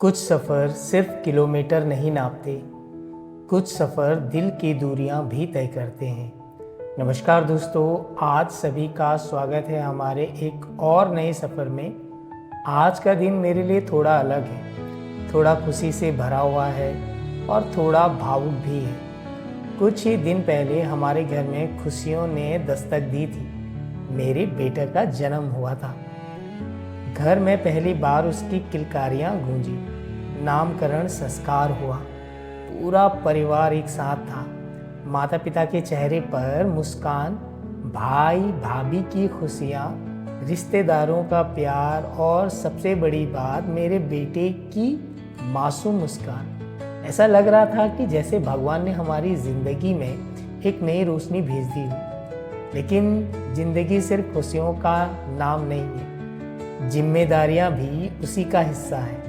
कुछ सफ़र सिर्फ किलोमीटर नहीं नापते, कुछ सफ़र दिल की दूरियां भी तय करते हैं। नमस्कार दोस्तों, आज सभी का स्वागत है हमारे एक और नए सफ़र में। आज का दिन मेरे लिए थोड़ा अलग है, थोड़ा खुशी से भरा हुआ है और थोड़ा भावुक भी है। कुछ ही दिन पहले हमारे घर में खुशियों ने दस्तक दी थी। मेरे बेटे का जन्म हुआ था। घर में पहली बार उसकी किलकारियां गूंजी, नामकरण संस्कार हुआ, पूरा परिवार एक साथ था। माता पिता के चेहरे पर मुस्कान, भाई भाभी की खुशियाँ, रिश्तेदारों का प्यार और सबसे बड़ी बात मेरे बेटे की मासूम मुस्कान। ऐसा लग रहा था कि जैसे भगवान ने हमारी ज़िंदगी में एक नई रोशनी भेज दी हो। लेकिन ज़िंदगी सिर्फ खुशियों का नाम नहीं है, जिम्मेदारियां भी उसी का हिस्सा है।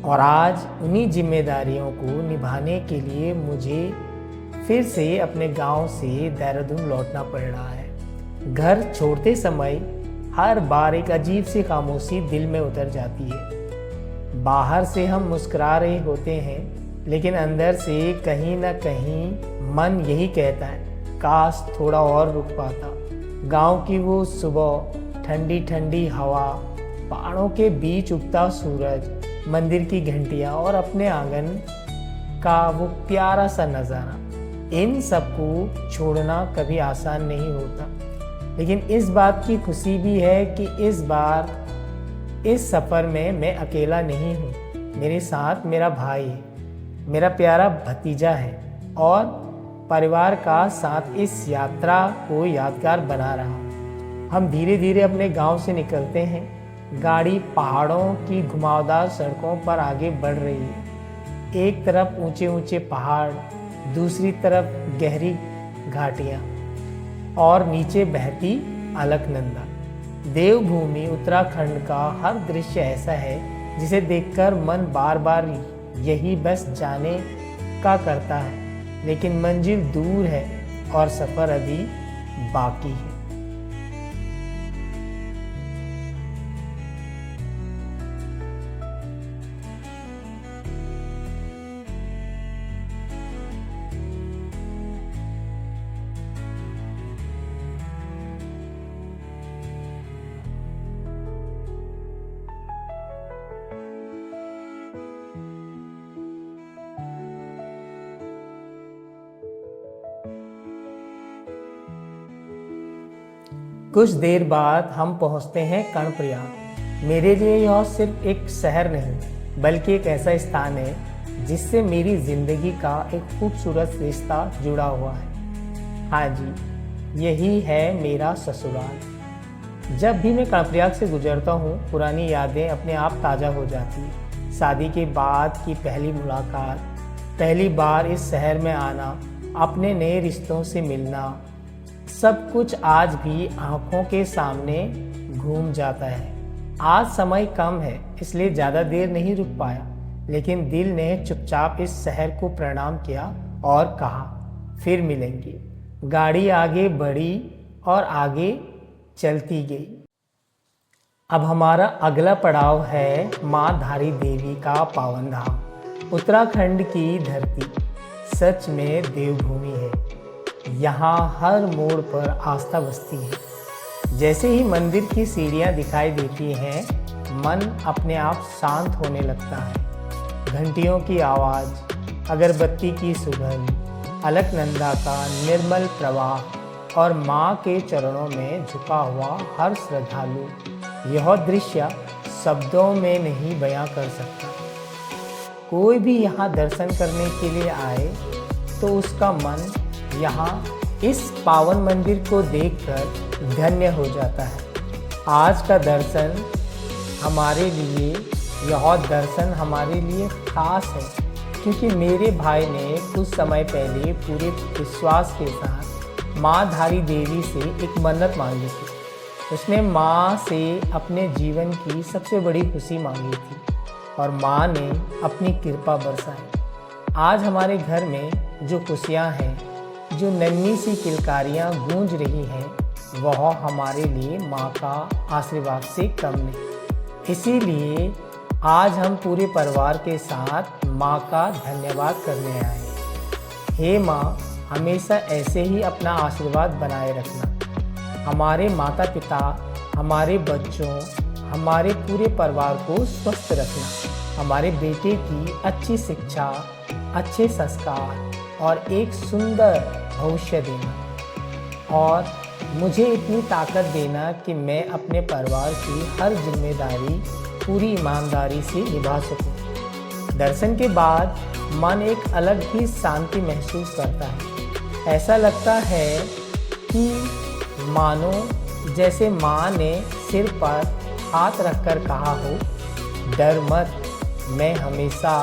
और आज उन्हीं जिम्मेदारियों को निभाने के लिए मुझे फिर से अपने गांव से देहरादून लौटना पड़ रहा है। घर छोड़ते समय हर बार एक अजीब सी खामोशी दिल में उतर जाती है। बाहर से हम मुस्कुरा रहे होते हैं, लेकिन अंदर से कहीं ना कहीं मन यही कहता है, काश थोड़ा और रुक पाता। गांव की वो सुबह, ठंडी ठंडी हवा, पहाड़ों के बीच उगता सूरज, मंदिर की घंटियां और अपने आंगन का वो प्यारा सा नज़ारा, इन सबको छोड़ना कभी आसान नहीं होता। लेकिन इस बात की खुशी भी है कि इस बार इस सफ़र में मैं अकेला नहीं हूँ। मेरे साथ मेरा भाई है, मेरा प्यारा भतीजा है और परिवार का साथ इस यात्रा को यादगार बना रहा। हम धीरे धीरे अपने गांव से निकलते हैं। गाड़ी पहाड़ों की घुमावदार सड़कों पर आगे बढ़ रही है। एक तरफ ऊंचे ऊंचे पहाड़, दूसरी तरफ गहरी घाटियाँ और नीचे बहती अलकनंदा। देवभूमि उत्तराखंड का हर दृश्य ऐसा है जिसे देखकर मन बार बार यही बस जाने का करता है। लेकिन मंजिल दूर है और सफ़र अभी बाकी है। कुछ देर बाद हम पहुंचते हैं कर्णप्रयाग। मेरे लिए यह सिर्फ एक शहर नहीं, बल्कि एक ऐसा स्थान है जिससे मेरी ज़िंदगी का एक खूबसूरत रिश्ता जुड़ा हुआ है। हाँ जी, यही है मेरा ससुराल। जब भी मैं कर्णप्रयाग से गुजरता हूँ, पुरानी यादें अपने आप ताज़ा हो जाती हैं। शादी के बाद की पहली मुलाकात, पहली बार इस शहर में आना, अपने नए रिश्तों से मिलना, सब कुछ आज भी आंखों के सामने घूम जाता है। आज समय कम है, इसलिए ज़्यादा देर नहीं रुक पाया, लेकिन दिल ने चुपचाप इस शहर को प्रणाम किया और कहा, फिर मिलेंगे। गाड़ी आगे बढ़ी और आगे चलती गई। अब हमारा अगला पड़ाव है माँ धारी देवी का पावन धाम। उत्तराखंड की धरती सच में देवभूमि है। यहाँ हर मोड़ पर आस्था बसती है। जैसे ही मंदिर की सीढ़ियाँ दिखाई देती हैं, मन अपने आप शांत होने लगता है। घंटियों की आवाज़, अगरबत्ती की सुगंध, अलकनंदा का निर्मल प्रवाह और माँ के चरणों में झुका हुआ हर श्रद्धालु, यह दृश्य शब्दों में नहीं बयां कर सकता। कोई भी यहाँ दर्शन करने के लिए आए तो उसका मन यहाँ इस पावन मंदिर को देखकर धन्य हो जाता है। आज का दर्शन हमारे लिए, यह दर्शन हमारे लिए खास है, क्योंकि मेरे भाई ने कुछ समय पहले पूरे विश्वास के साथ माँ धारी देवी से एक मन्नत मांगी थी। उसने माँ से अपने जीवन की सबसे बड़ी खुशी मांगी थी और माँ ने अपनी कृपा बरसाई। आज हमारे घर में जो खुशियाँ हैं, जो नन्ही सी किलकारियाँ गूंज रही हैं, वह हमारे लिए माँ का आशीर्वाद से कम नहीं। इसीलिए आज हम पूरे परिवार के साथ माँ का धन्यवाद करने आए हैं। हे माँ, हमेशा ऐसे ही अपना आशीर्वाद बनाए रखना। हमारे माता पिता, हमारे बच्चों, हमारे पूरे परिवार को स्वस्थ रखना। हमारे बेटे की अच्छी शिक्षा, अच्छे संस्कार और एक सुंदर भविष्य देना। और मुझे इतनी ताकत देना कि मैं अपने परिवार की हर जिम्मेदारी पूरी ईमानदारी से निभा सकूं। दर्शन के बाद मन एक अलग ही शांति महसूस करता है। ऐसा लगता है कि मानो जैसे माँ ने सिर पर हाथ रखकर कहा हो, डर मत, मैं हमेशा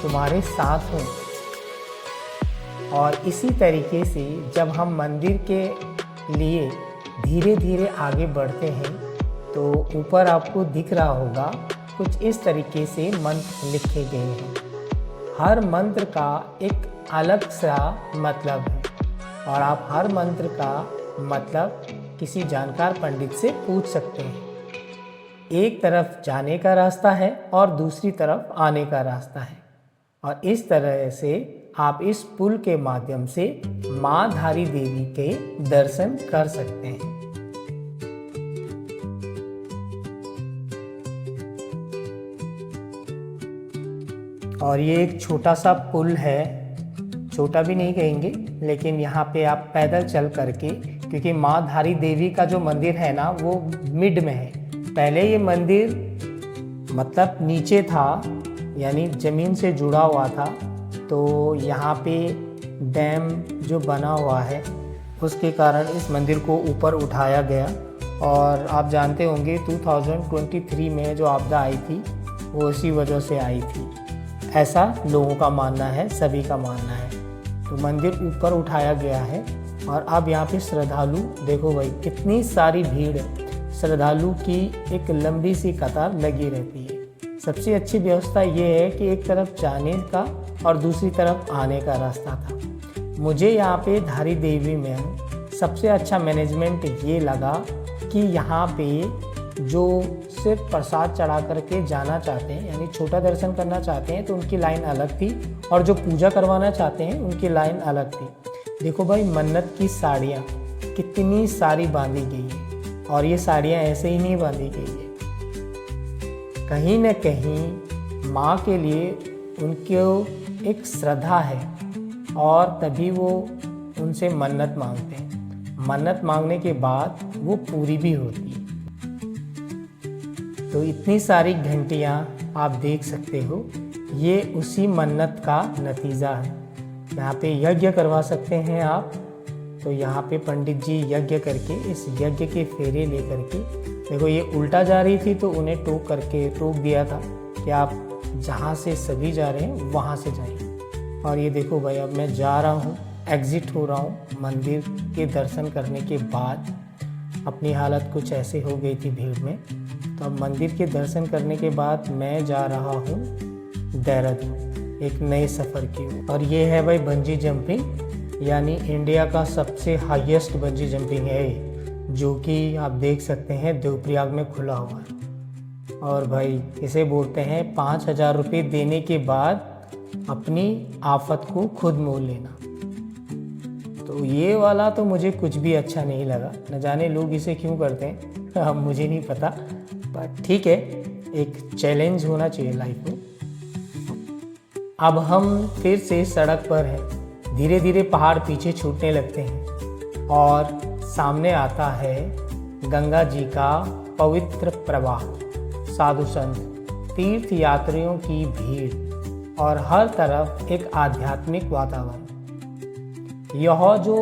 तुम्हारे साथ हूँ। और इसी तरीके से जब हम मंदिर के लिए धीरे धीरे आगे बढ़ते हैं तो ऊपर आपको दिख रहा होगा कुछ इस तरीके से मंत्र लिखे गए हैं। हर मंत्र का एक अलग सा मतलब है और आप हर मंत्र का मतलब किसी जानकार पंडित से पूछ सकते हैं। एक तरफ जाने का रास्ता है और दूसरी तरफ आने का रास्ता है, और इस तरह से आप इस पुल के माध्यम से माँ धारी देवी के दर्शन कर सकते हैं। और ये एक छोटा सा पुल है, छोटा भी नहीं कहेंगे, लेकिन यहाँ पे आप पैदल चल करके, क्योंकि माँ धारी देवी का जो मंदिर है ना वो मिड में है। पहले ये मंदिर मतलब नीचे था, यानी ज़मीन से जुड़ा हुआ था। तो यहाँ पे डैम जो बना हुआ है उसके कारण इस मंदिर को ऊपर उठाया गया। और आप जानते होंगे 2023 में जो आपदा आई थी वो इसी वजह से आई थी, ऐसा लोगों का मानना है, सभी का मानना है। तो मंदिर ऊपर उठाया गया है और अब यहाँ पे श्रद्धालु देखो भाई कितनी सारी भीड़ है। श्रद्धालु की एक लंबी सी कतार लगी रहती है। सबसे अच्छी व्यवस्था ये है कि एक तरफ जाने का और दूसरी तरफ आने का रास्ता था। मुझे यहाँ पे धारी देवी में सबसे अच्छा मैनेजमेंट ये लगा कि यहाँ पे जो सिर्फ प्रसाद चढ़ा करके जाना चाहते हैं, यानी छोटा दर्शन करना चाहते हैं, तो उनकी लाइन अलग थी, और जो पूजा करवाना चाहते हैं उनकी लाइन अलग थी। देखो भाई, मन्नत की साड़ियाँ कितनी सारी बांधी गई है, और ये साड़ियाँ ऐसे ही नहीं बांधी गई है। कहीं न कहीं माँ के लिए उनको एक श्रद्धा है और तभी वो उनसे मन्नत मांगते हैं। मन्नत मांगने के बाद वो पूरी भी होती है। तो इतनी सारी घंटियाँ आप देख सकते हो, ये उसी मन्नत का नतीजा है। यहाँ पे यज्ञ करवा सकते हैं आप। तो यहाँ पे पंडित जी यज्ञ करके, इस यज्ञ के फेरे ले करके, देखो ये उल्टा जा रही थी तो उन्हें टोक दिया था कि आप जहाँ से सभी जा रहे हैं वहाँ से जाइए। और ये देखो भाई, अब मैं जा रहा हूँ, एग्ज़िट हो रहा हूँ मंदिर के दर्शन करने के बाद। अपनी हालत कुछ ऐसे हो गई थी भीड़ में। तो अब मंदिर के दर्शन करने के बाद मैं जा रहा हूँ देहरादून, एक नए सफ़र की ओर। और ये है भाई बंजी जंपिंग, यानी इंडिया का सबसे हाईएस्ट बंजी जंपिंग है, जो कि आप देख सकते हैं देवप्रयाग में खुला हुआ है। और भाई इसे बोलते हैं 5,000 रुपये देने के बाद अपनी आफत को खुद मोल लेना। तो ये वाला तो मुझे कुछ भी अच्छा नहीं लगा, न जाने लोग इसे क्यों करते हैं, अब मुझे नहीं पता, बट ठीक है, एक चैलेंज होना चाहिए लाइफ में। अब हम फिर से सड़क पर हैं। धीरे धीरे पहाड़ पीछे छूटने लगते हैं और सामने आता है गंगा जी का पवित्र प्रवाह। साधु संत, तीर्थ यात्रियों की भीड़ और हर तरफ एक आध्यात्मिक वातावरण। यह जो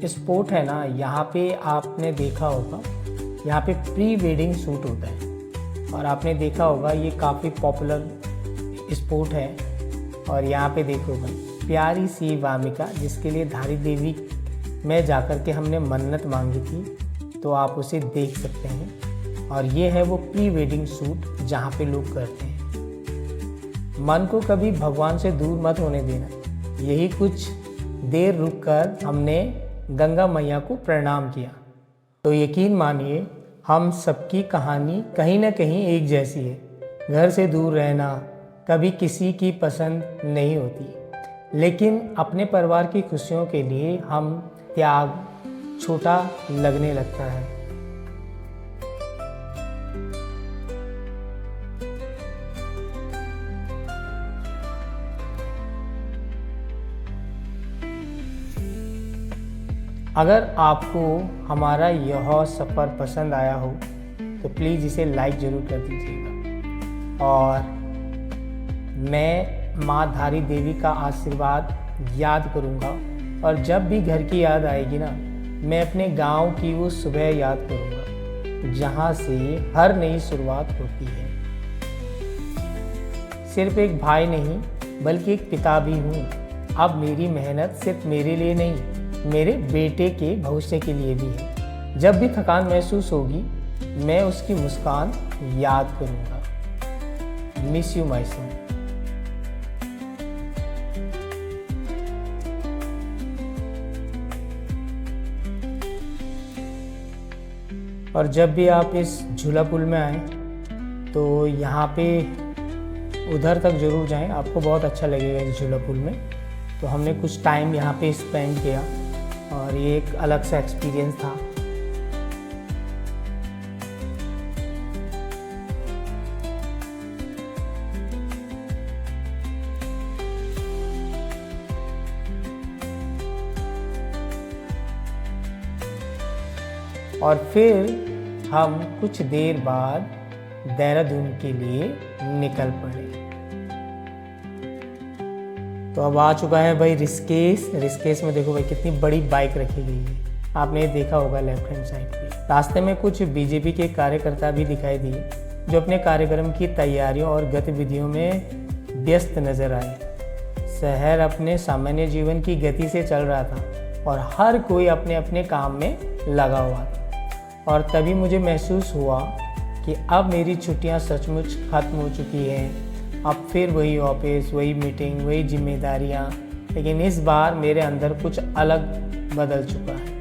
स्पॉट है ना, यहाँ पे आपने देखा होगा, यहाँ पे प्री वेडिंग शूट होता है और आपने देखा होगा ये काफ़ी पॉपुलर स्पॉट है। और यहाँ पे देखो भाई, प्यारी सी वामिका जिसके लिए धारी देवी में जाकर के हमने मन्नत मांगी थी, तो आप उसे देख सकते हैं। और ये है वो प्री वेडिंग शूट जहाँ पे लोग करते हैं। मन को कभी भगवान से दूर मत होने देना। यही कुछ देर रुककर हमने गंगा मैया को प्रणाम किया। तो यकीन मानिए, हम सबकी कहानी कहीं ना कहीं एक जैसी है। घर से दूर रहना कभी किसी की पसंद नहीं होती, लेकिन अपने परिवार की खुशियों के लिए हम त्याग छोटा लगने लगता है। अगर आपको हमारा यह सफ़र पसंद आया हो तो प्लीज़ इसे लाइक ज़रूर कर दीजिएगा। और मैं माँ धारी देवी का आशीर्वाद याद करूँगा, और जब भी घर की याद आएगी ना, मैं अपने गांव की वो सुबह याद करूँगा जहाँ से हर नई शुरुआत होती है। सिर्फ एक भाई नहीं बल्कि एक पिता भी हूँ। अब मेरी मेहनत सिर्फ मेरे लिए नहीं, मेरे बेटे के भविष्य के लिए भी है। जब भी थकान महसूस होगी मैं उसकी मुस्कान याद करूँगा। Miss you my son. और जब भी आप इस झूला पुल में आएँ तो यहाँ पे उधर तक ज़रूर जाएं, आपको बहुत अच्छा लगेगा इस झूला पुल में। तो हमने कुछ टाइम यहाँ पे स्पेंड किया और ये एक अलग सा एक्सपीरियंस था। और फिर हम कुछ देर बाद देहरादून के लिए निकल पड़े। तो अब आ चुका है भाई ऋषिकेश में। देखो भाई कितनी बड़ी बाइक रखी गई है, आपने देखा होगा लेफ्ट हैंड साइड पे। रास्ते में कुछ बीजेपी के कार्यकर्ता भी दिखाई दिए जो अपने कार्यक्रम की तैयारियों और गतिविधियों में व्यस्त नजर आए। शहर अपने सामान्य जीवन की गति से चल रहा था और हर कोई अपने अपने काम में लगा हुआ था। और तभी मुझे महसूस हुआ कि अब मेरी छुट्टियां सचमुच खत्म हो चुकी हैं। अब फिर वही ऑफिस, वही मीटिंग, वही जिम्मेदारियां, लेकिन इस बार मेरे अंदर कुछ अलग बदल चुका है।